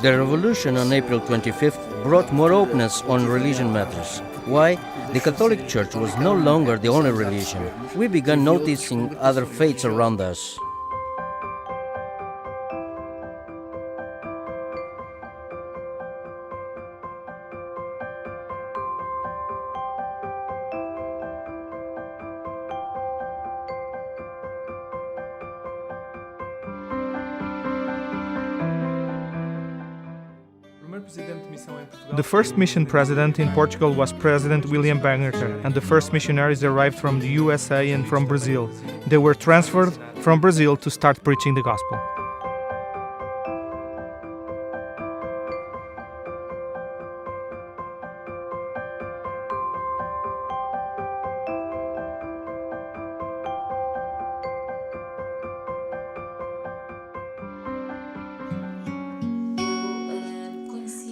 The revolution on April 25th brought more openness on religion matters. Why? The Catholic Church was no longer the only religion. We began noticing other faiths around us. The first mission president in Portugal was President William Bangerter, and the first missionaries arrived from the USA and from Brazil. They were transferred from Brazil to start preaching the gospel.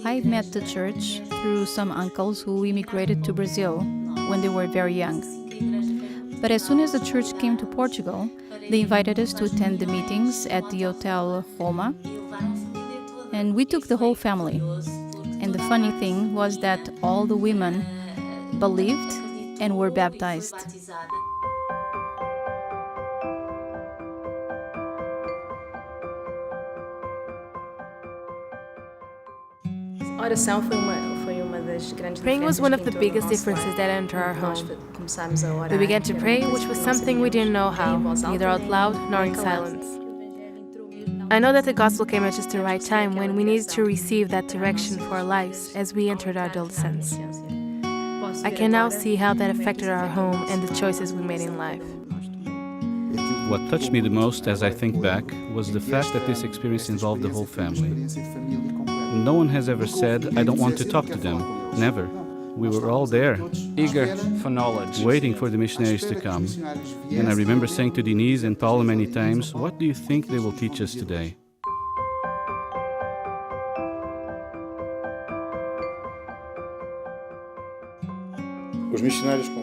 I met the church through some uncles who immigrated to Brazil when they were very young. But as soon as the church came to Portugal, they invited us to attend the meetings at the Hotel Roma, and we took the whole family. And the funny thing was that all the women believed and were baptized. Praying was one of the biggest differences that entered our home. We began to pray, which was something we didn't know how, neither out loud nor in silence. I know that the gospel came at just the right time when we needed to receive that direction for our lives as we entered our adolescence. I can now see how that affected our home and the choices we made in life. What touched me the most as I think back was the fact that this experience involved the whole family. No one has ever said, "I don't want to talk to them." Never. We were all there, eager for knowledge, waiting for the missionaries to come. And I remember saying to Denise and Paula many times, "What do you think they will teach us today?"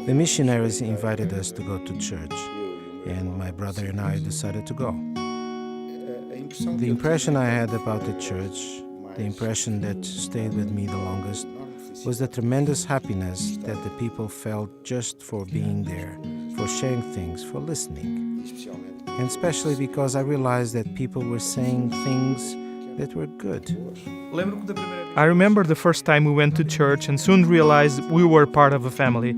The missionaries invited us to go to church, and my brother and I decided to go. The impression I had about the church, the impression that stayed with me the longest, was the tremendous happiness that the people felt just for being there, for sharing things, for listening. And especially because I realized that people were saying things that were good. I remember the first time we went to church and soon realized we were part of a family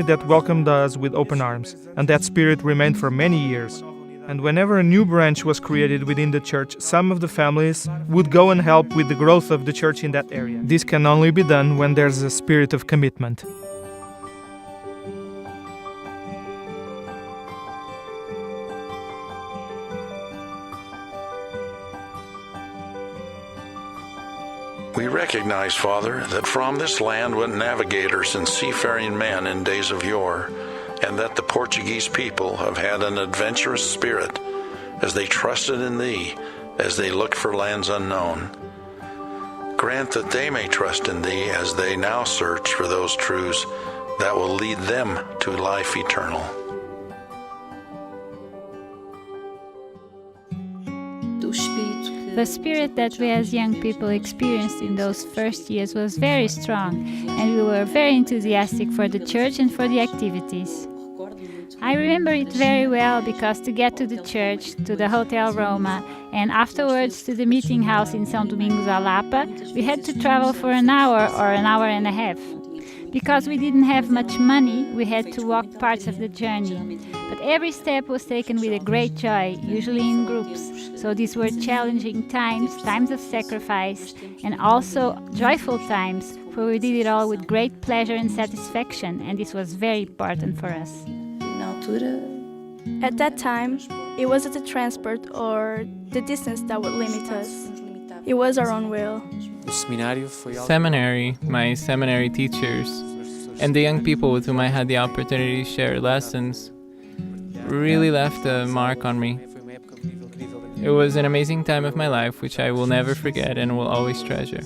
that welcomed us with open arms, and that spirit remained for many years. And whenever a new branch was created within the church, some of the families would go and help with the growth of the church in that area. This can only be done when there's a spirit of commitment. We recognize, Father, that from this land went navigators and seafaring men in days of yore, and that the Portuguese people have had an adventurous spirit as they trusted in Thee, as they looked for lands unknown. Grant that they may trust in Thee as they now search for those truths that will lead them to life eternal. The spirit that we as young people experienced in those first years was very strong, and we were very enthusiastic for the church and for the activities. I remember it very well because to get to the church, to the Hotel Roma, and afterwards to the meeting house in São Domingos, Lapa, we had to travel for an hour or an hour and a half. Because we didn't have much money, we had to walk parts of the journey. But every step was taken with a great joy, usually in groups. So these were challenging times, times of sacrifice, and also joyful times, for we did it all with great pleasure and satisfaction, and this was very important for us. At that time, it wasn't the transport or the distance that would limit us. It was our own will. seminary, my seminary teachers, and the young people with whom I had the opportunity to share lessons really left a mark on me. It was an amazing time of my life, which I will never forget and will always treasure.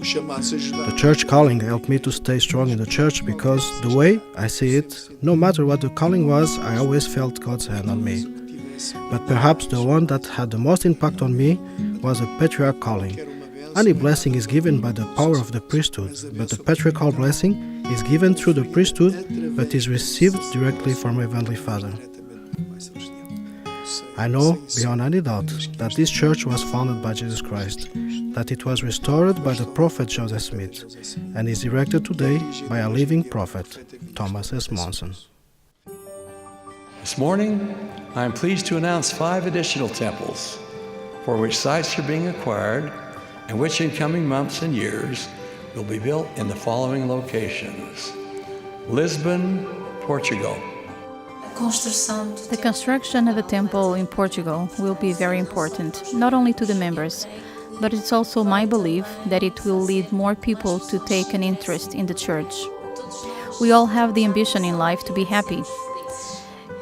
The church calling helped me to stay strong in the church because the way I see it, no matter what the calling was, I always felt God's hand on me. But perhaps the one that had the most impact on me was a patriarch calling. Any blessing is given by the power of the priesthood, but the patriarchal blessing is given through the priesthood, but is received directly from Heavenly Father. I know, beyond any doubt, that this church was founded by Jesus Christ, that it was restored by the prophet Joseph Smith, and is erected today by a living prophet, Thomas S. Monson. This morning, I am pleased to announce 5 additional temples, for which sites are being acquired, and which in coming months and years will be built in the following locations: Lisbon, Portugal. The construction of a temple in Portugal will be very important, not only to the members, but it's also my belief that it will lead more people to take an interest in the church. We all have the ambition in life to be happy.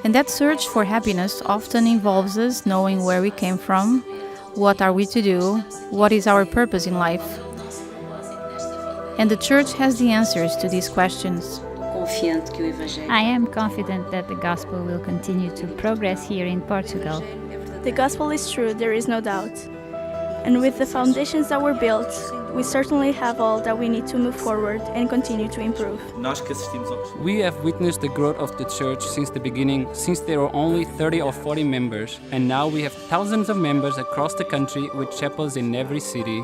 And that search for happiness often involves us knowing where we came from, what are we to do, what is our purpose in life. And the church has the answers to these questions. I am confident that the gospel will continue to progress here in Portugal. The gospel is true, there is no doubt. And with the foundations that were built, we certainly have all that we need to move forward and continue to improve. We have witnessed the growth of the church since the beginning, since there were only 30 or 40 members, and now we have thousands of members across the country with chapels in every city.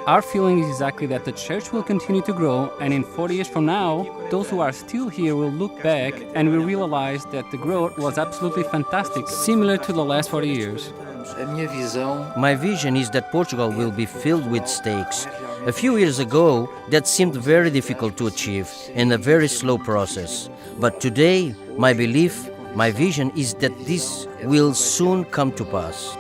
Our feeling is exactly that the church will continue to grow, and in 40 years from now, those who are still here will look back and will realize that the growth was absolutely fantastic, similar to the last 40 years. My vision is that Portugal will be filled with stakes. A few years ago, that seemed very difficult to achieve and a very slow process. But today, my belief, my vision is that this will soon come to pass.